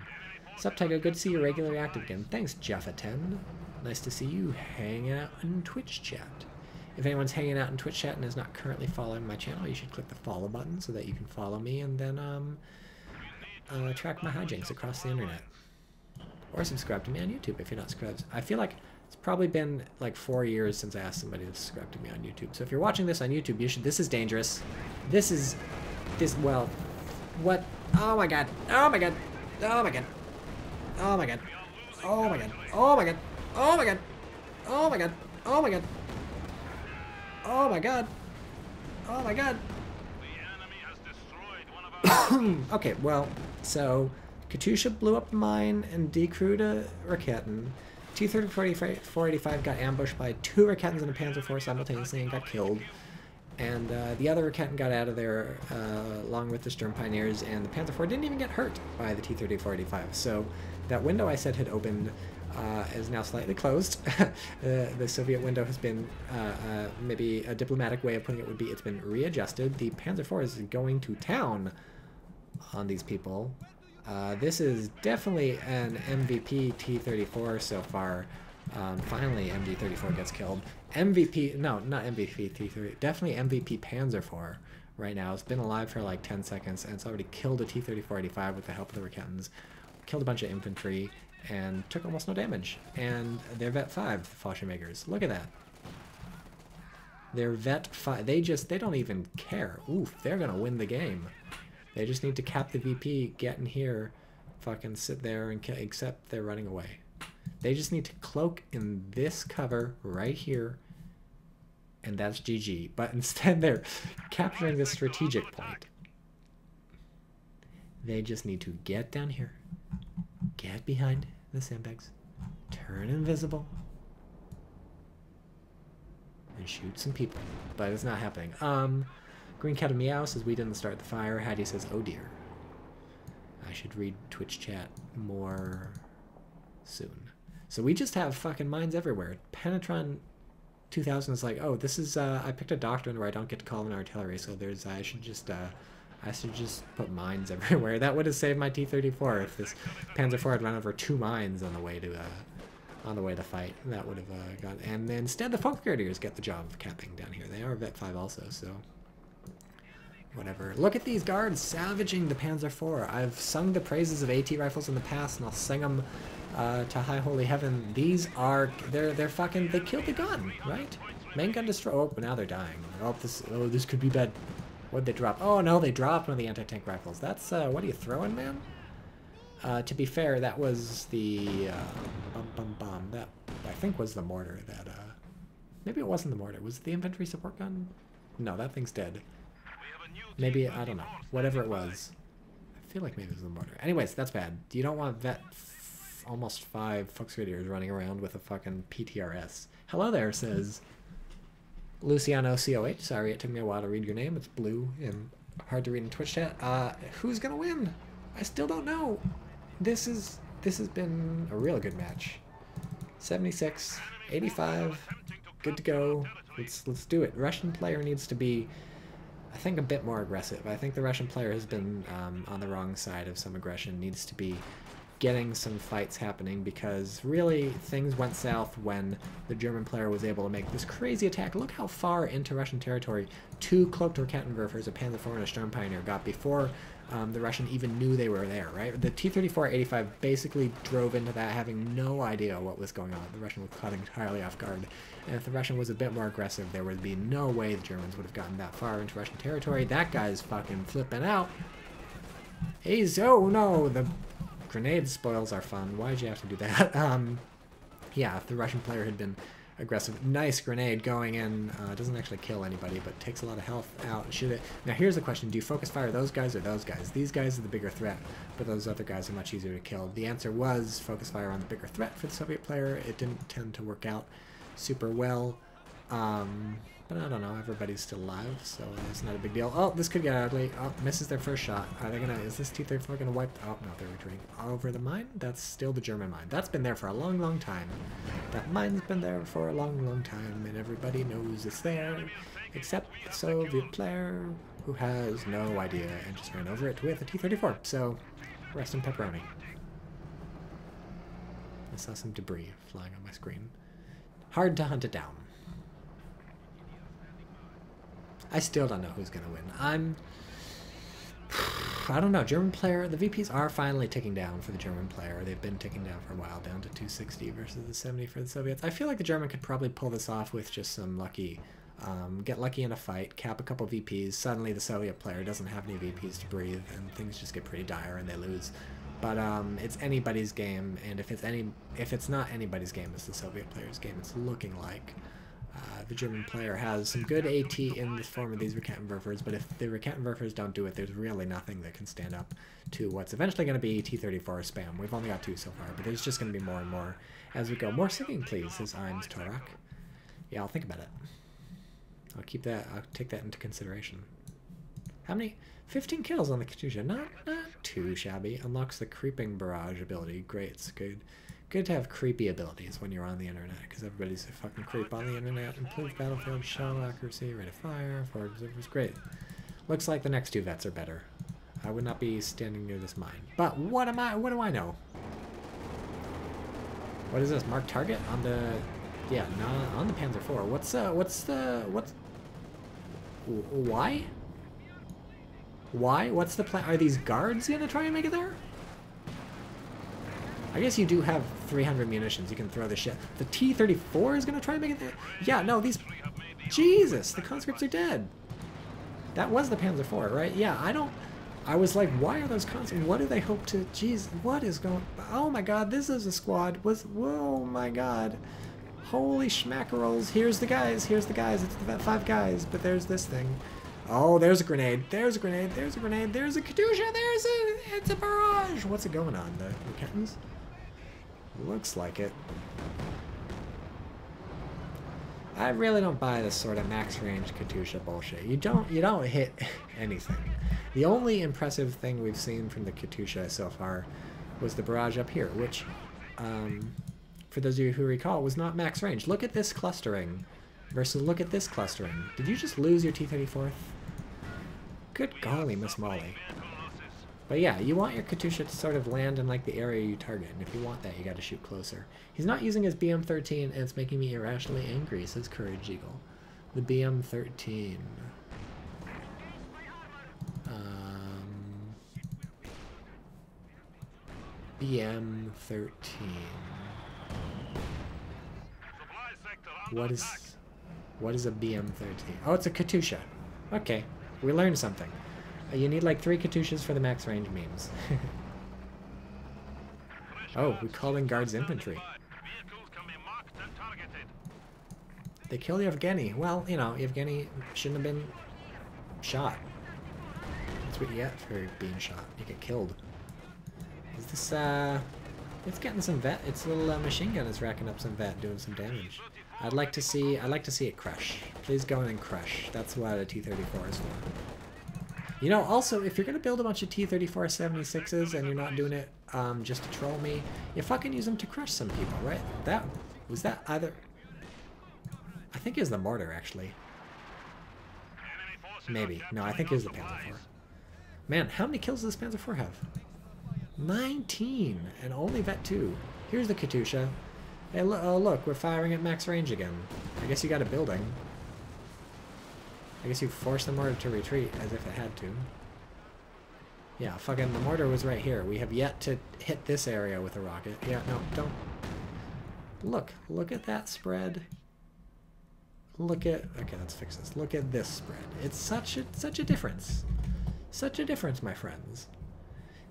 Sup, Tiger? Good to see you regularly active again. Thanks, Jaffa10. Nice to see you hanging out in Twitch chat. If anyone's hanging out in Twitch chat and is not currently following my channel, you should click the follow button so that you can follow me and then track my hijinks across the internet. Or subscribe to me on YouTube if you're not subscribed. I feel like it's probably been like 4 years since I asked somebody to subscribe to me on YouTube. So if you're watching this on YouTube, you should. This is dangerous. This is This, well, what? Oh my god. Oh my god. Oh my god. Oh my god. Oh my god. Oh my god. Oh my god. Oh my god. Oh my god. Oh my god. Oh my god. Okay, well, so Katusha blew up the mine and decrewed a Raketen. T-3485 got ambushed by 2 Raketens and a Panzer IV simultaneously and got killed. And the other Raketen got out of there along with the Sturm Pioneers, and the Panzer IV didn't even get hurt by the T-3485. So that window I said had opened is now slightly closed. The Soviet window has been, maybe a diplomatic way of putting it would be, it's been readjusted. The Panzer IV is going to town on these people. This is definitely an MVP T-34 so far. Finally, MD-34 gets killed. MVP, no, not MVP T-34, definitely MVP Panzer IV right now. It's been alive for like 10 seconds, and it's already killed a T-3485 with the help of the Raketens. Killed a bunch of infantry, and took almost no damage. And they're Vet 5, the Fallschirmjägers. Look at that. They're Vet 5. They don't even care. Oof, they're gonna win the game. They just need to cap the VP, get in here, fucking sit there and except they're running away. They just need to cloak in this cover right here, and that's GG. But instead they're capturing this strategic point. They just need to get down here, get behind the sandbags, turn invisible, and shoot some people. But it's not happening. Green Cat of Meow says we didn't start the fire. Hattie says, oh dear. I should read Twitch chat more soon. So we just have fucking mines everywhere. Penetron 2000 is like, oh, this is, I picked a doctrine where I don't get to call in artillery, so there's, I should just put mines everywhere. That would have saved my T-34 if this Panzer IV had run over 2 mines on the way to fight. That would have gone. And then instead the Volksgrenadiers get the job of capping down here. They are Vet 5 also, so whatever. Look at these guards salvaging the Panzer IV. I've sung the praises of AT rifles in the past, and I'll sing them to high holy heaven. These are, they're fucking, they killed the gun, right? Main gun destroy. Oh, but now they're dying. Oh, this could be bad. What'd they drop? Oh no, they dropped one of the anti-tank rifles. That's, what are you throwing, man? To be fair, that was the, that, I think was the mortar that, maybe it wasn't the mortar. Was it the infantry support gun? No, that thing's dead. Maybe, I don't know. Whatever it was. I feel like maybe it was the mortar. Anyways, that's bad. You don't want Vet almost 5 Volksgrenadiers running around with a fucking PTRS. Hello there, says Luciano COH. Sorry, it took me a while to read your name. It's blue and hard to read in Twitch chat. Who's gonna win? I still don't know. This has been a real good match. 76, 85, good to go. Let's do it. Russian player needs to be, I think, a bit more aggressive. I think the Russian player has been on the wrong side of some aggression. Needs to be getting some fights happening, because really things went south when the German player was able to make this crazy attack. Look how far into Russian territory 2 cloaked Raketenwerfers, a Panzer IV and a Sturm Pioneer, got before the Russian even knew they were there, right? The T-34-85 basically drove into that having no idea what was going on. The Russian was caught entirely off guard. And if the Russian was a bit more aggressive, there would be no way the Germans would have gotten that far into Russian territory. That guy's fucking flipping out. He's, oh no, the grenade spoils are fun. Why'd you have to do that? Yeah, if the Russian player had been aggressive. Nice grenade going in. Doesn't actually kill anybody, but takes a lot of health out. Shoot it. Now here's the question. Do you focus fire those guys or those guys? These guys are the bigger threat, but those other guys are much easier to kill. The answer was focus fire on the bigger threat for the Soviet player. It didn't tend to work out super well. But I don't know, everybody's still alive, so it's not a big deal. Oh, this could get ugly. Oh, misses their first shot. Are they gonna, is this T-34 gonna wipe? Oh, no, they're retreating over the mine. That's still the German mine. That's been there for a long, long time. That mine's been there for a long, long time, and everybody knows it's there, except the Soviet player, who has no idea and just ran over it with a T-34. So, rest in pepperoni. I saw some debris flying on my screen. Hard to hunt it down. I still don't know who's going to win. I don't know. German player, the VPs are finally ticking down for the German player. They've been ticking down for a while, down to 260 versus the 70 for the Soviets. I feel like the German could probably pull this off with just some lucky get lucky in a fight, cap a couple VPs, suddenly the Soviet player doesn't have any VPs to breathe, and things just get pretty dire and they lose. But it's anybody's game, and if it's not anybody's game, it's the Soviet player's game. It's looking like the German player has some good AT in the form of these Raketenwerfers, but if the Raketenwerfers don't do it, there's really nothing that can stand up to what's eventually going to be T-34 spam. We've only got 2 so far, but there's just going to be more and more as we go. More singing, please, says Imes Torak. Yeah, I'll think about it. I'll keep that. I'll take that into consideration. How many? 15 kills on the Katyusha. Not too shabby. Unlocks the creeping barrage ability. Great. It's good. Good to have creepy abilities when you're on the internet, because everybody's a fucking creep on the internet. Improved battlefield shell accuracy, rate of fire, forward observers. Great. Looks like the next 2 vets are better. I would not be standing near this mine. But what do I know? What is this? Mark target on the? Yeah, not on the Panzer IV. What's why? Why? What's the plan? Are these guards gonna try and make it there? I guess you do have 300 munitions. You can throw the shit. The T-34 is gonna try and make it there? Yeah, no, these... Jesus, the conscripts are dead. That was the Panzer IV, right? Yeah, I was like, why are those conscripts? What do they hope to... Jeez, what is going... Oh my god, this is a squad. Whoa, my god. Holy schmackerels. Here's the guys. It's the 5 guys, but there's this thing. Oh, there's a grenade. There's a grenade. There's a grenade. There's a Katyusha. It's a barrage. What's it going on? The Raketens? Looks like it. I really don't buy this sort of max range Katyusha bullshit. You don't hit anything. The only impressive thing we've seen from the Katyusha so far was the barrage up here, which, for those of you who recall, was not max range. Look at this clustering versus look at this clustering. Did you just lose your T-34? Good golly, Miss Molly. But yeah, you want your Katyusha to sort of land in like the area you target, and if you want that, you gotta shoot closer. He's not using his BM-13, and it's making me irrationally angry, says Courage Eagle. The BM-13. BM-13. What is a BM-13? Oh, it's a Katyusha. Okay, we learned something. You need like 3 Katyushas for the max range memes. Oh, we call in guards infantry. They killed Yevgeny. Well, you know, Yevgeny shouldn't have been shot. That's what you get for being shot. You get killed. Is this, it's getting some vet. Its little machine gun is racking up some vet, doing some damage. I'd like to see it crush. Please go in and crush. That's what a T-34 is for. You know, also, if you're gonna build a bunch of T-34 76s and you're not doing it just to troll me, you fucking use them to crush some people, right? Was that either... I think it was the mortar, actually. Maybe. No, I think it was the Panzer IV. Man, how many kills does this Panzer IV have? 19! And only Vet 2. Here's the Katyusha. Hey, oh look, we're firing at max range again. I guess you got a building. I guess you forced the mortar to retreat as if it had to. Yeah, fucking the mortar was right here. We have yet to hit this area with a rocket. Yeah, no, don't. Look at that spread. Okay, let's fix this. Look at this spread. It's such a difference. Such a difference, my friends.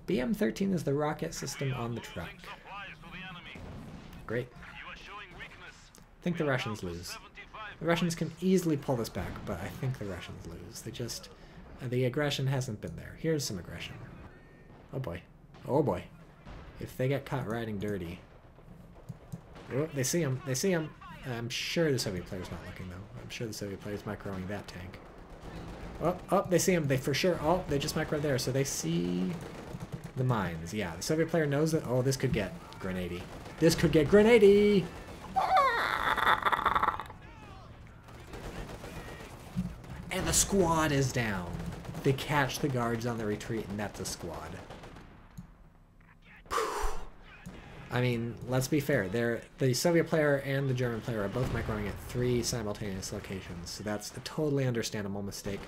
BM-13 is the rocket system on the truck. Great. I think the Russians lose. The Russians can easily pull this back, but I think the Russians lose. They just... the aggression hasn't been there. Here's some aggression. Oh boy. Oh boy. If they get caught riding dirty... Oh, they see him. They see him. I'm sure the Soviet player's not looking, though. I'm sure the Soviet player's microing that tank. Oh, they see him. They for sure... Oh, they just microed there, so they see... the mines. Yeah, the Soviet player knows that... Oh, this could get grenady. This could get grenady! And the squad is down. They catch the guards on the retreat, and that's a squad. I mean, let's be fair. The Soviet player and the German player are both microing at 3 simultaneous locations, so that's a totally understandable mistake.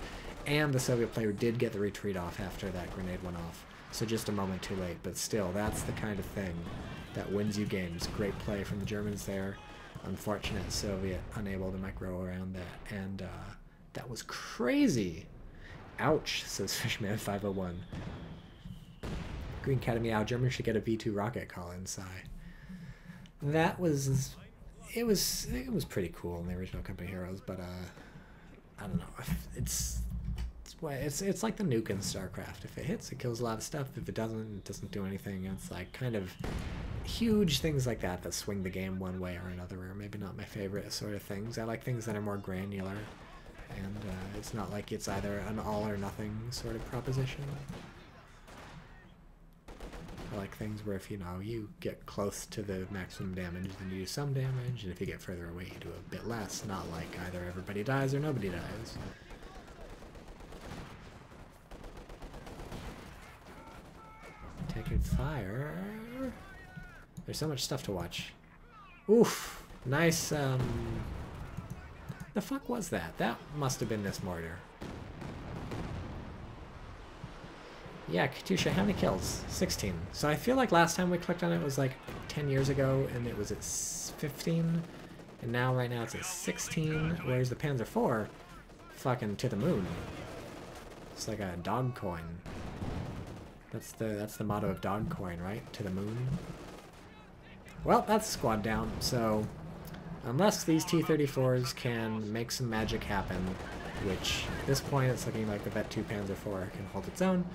And the Soviet player did get the retreat off after that grenade went off, so just a moment too late. But still, that's the kind of thing that wins you games. Great play from the Germans there. Unfortunate Soviet unable to micro around that, and that was crazy. Ouch, says Fishman 501. Green Academy out. Germany should get a V2 rocket call inside. That was, it was pretty cool in the original Company Heroes, but I don't know. It's like the nuke in StarCraft. If it hits, it kills a lot of stuff. If it doesn't do anything. It's like kind of huge things like that that swing the game one way or another, or maybe not my favorite sort of things. I like things that are more granular, and it's not like it's either an all or nothing sort of proposition. I like things where if, you know, you get close to the maximum damage, then you do some damage, and if you get further away, you do a bit less. Not like either everybody dies or nobody dies. Taking fire. There's so much stuff to watch. Oof. Nice, the fuck was that? That must have been this mortar. Yeah, Katusha, how many kills? 16. So I feel like last time we clicked on it was like 10 years ago, and it was at 15. And now, right now, it's at 16. Whereas the Panzer IV, fucking to the moon. It's like a dog coin. That's the motto of dog coin, right? To the moon. Well, that's a squad down. So unless these T-34s can make some magic happen, which at this point it's looking like the Vet-2 Panzer IV can hold its own,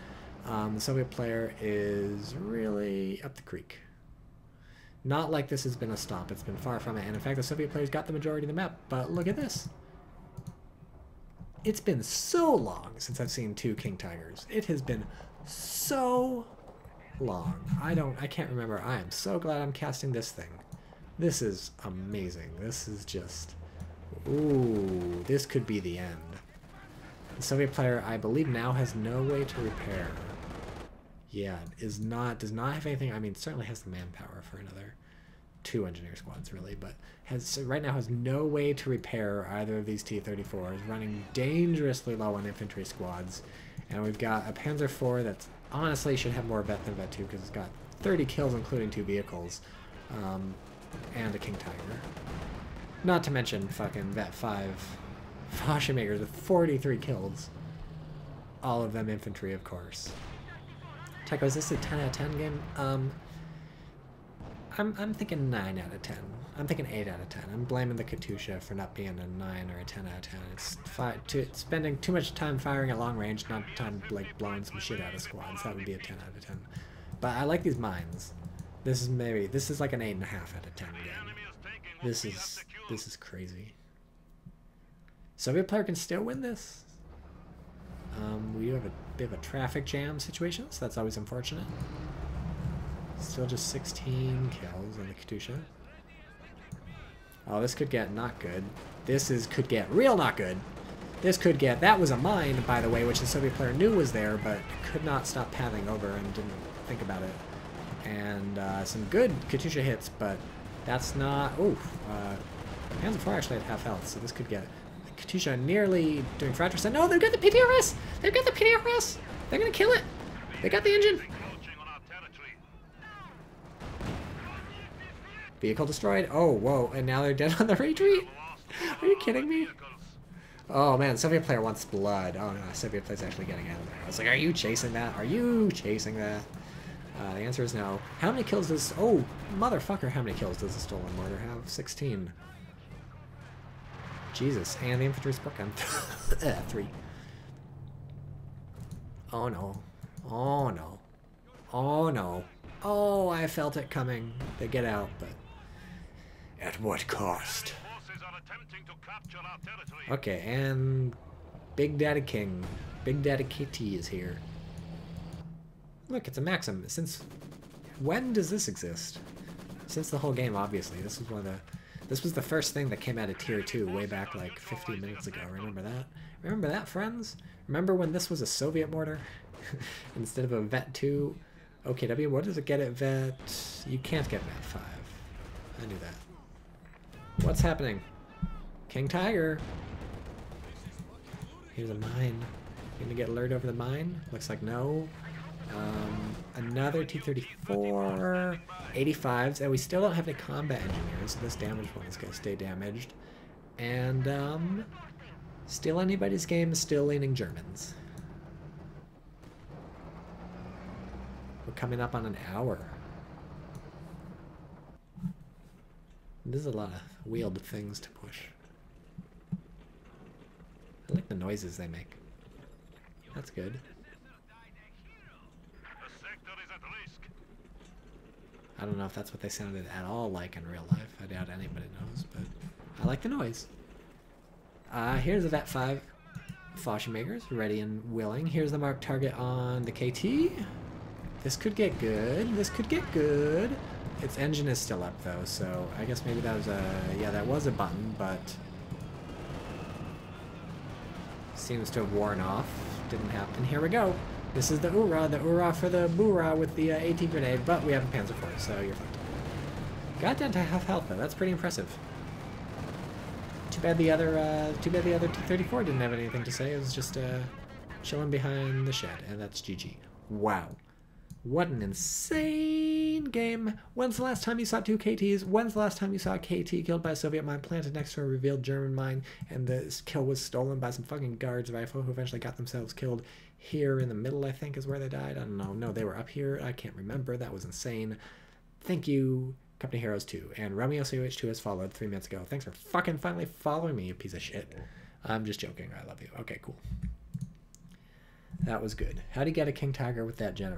the Soviet player is really up the creek. Not like this has been a stomp. It's been far from it. And in fact, the Soviet players got the majority of the map. But look at this. It's been so long since I've seen 2 King Tigers. It has been so long. I can't remember. I am so glad I'm casting this thing. This is amazing. This is just, ooh, this could be the end. The Soviet player, I believe, now has no way to repair. Yeah, does not have anything. I mean, certainly has the manpower for another 2 engineer squads, really, but right now has no way to repair either of these T-34s, running dangerously low on infantry squads. And we've got a Panzer IV that honestly should have more vet than Vet 2 because it's got 30 kills, including 2 vehicles, and a King Tiger. Not to mention fucking Vet 5 FaHu makers with 43 kills. All of them infantry, of course. Tycho, is this a 10 out of 10 game? I'm thinking 9 out of 10. I'm thinking 8 out of 10. I'm blaming the Katusha for not being a 9 or a 10 out of 10. It's spending too much time firing at long range, not time like blowing some shit out of squads. That would be a 10 out of 10. But I like these mines. This is like an 8.5 out of 10 game. This is crazy. Soviet player can still win this. We do have a bit of a traffic jam situation, so that's always unfortunate. Still just 16 kills on the Katusha. Oh, this could get not good. Could get real not good. This could get, that was a mine, by the way, which the Soviet player knew was there, but could not stop pathing over and didn't think about it. And some good Katusha hits, but that's not, oof. Panzer IV actually had half health, so this could get Katusha nearly doing fratricide. No, they've got the PTRS! They've got the PTRS! They're gonna kill it! They got the engine! Vehicle destroyed. Oh, whoa. And now they're dead on the retreat? Are you kidding me? Oh, man. Soviet player wants blood. Oh, no. Soviet player's actually getting out of there. I was like, are you chasing that? Are you chasing that? The answer is no. How many kills does... Oh, motherfucker. How many kills does the stolen mortar have? 16. Jesus. And the infantry's broken. 3. Oh, no. Oh, no. Oh, no. Oh, I felt it coming. They get out, but... At what cost? Okay, and Big Daddy King, Big Daddy KT is here. Look, it's a Maxim. Since when does this exist? Since the whole game, obviously. This was the first thing that came out of Tier 2 way back like 15 minutes ago. Remember that? Remember that, friends? Remember when this was a Soviet mortar instead of a Vet 2 OKW? What does it get at Vet? You can't get Vet 5. I knew that. What's happening? King Tiger. Here's a mine. You gonna get lured over the mine? Looks like no. Another T-34, 85s, and we still don't have any combat engineers, so this damaged one is going to stay damaged. And, still anybody's game, still leaning Germans. We're coming up on an hour. This is a lot of wheeled things to push. I like the noises they make. That's good. I don't know if that's what they sounded at all like in real life. I doubt anybody knows, but I like the noise. Here's the VET-5 FaHu makers, ready and willing. Here's the marked target on the KT. This could get good. This could get good. Its engine is still up though, so I guess maybe that was a... yeah, that was a button, but... seems to have worn off. Didn't happen. Here we go. This is the oorah for the boorah with the AT grenade, but we have a Panzer IV, so you're fucked. Got down to half health though. That's pretty impressive. Too bad the other T-34 didn't have anything to say. It was just chilling behind the shed, and that's GG. Wow. What an insane game. When's the last time you saw 2 KTs? When's the last time you saw a KT killed by a Soviet mine planted next to a revealed German mine, and the kill was stolen by some fucking guards of IFO who eventually got themselves killed here in the middle, I think, is where they died. I don't know. No, they were up here. I can't remember. That was insane. Thank you, Company Heroes 2. And Romeo CoH2 has followed 3 minutes ago. Thanks for fucking finally following me, you piece of shit. I'm just joking. I love you. Okay, cool. That was good. How do you get a King Tiger with that general?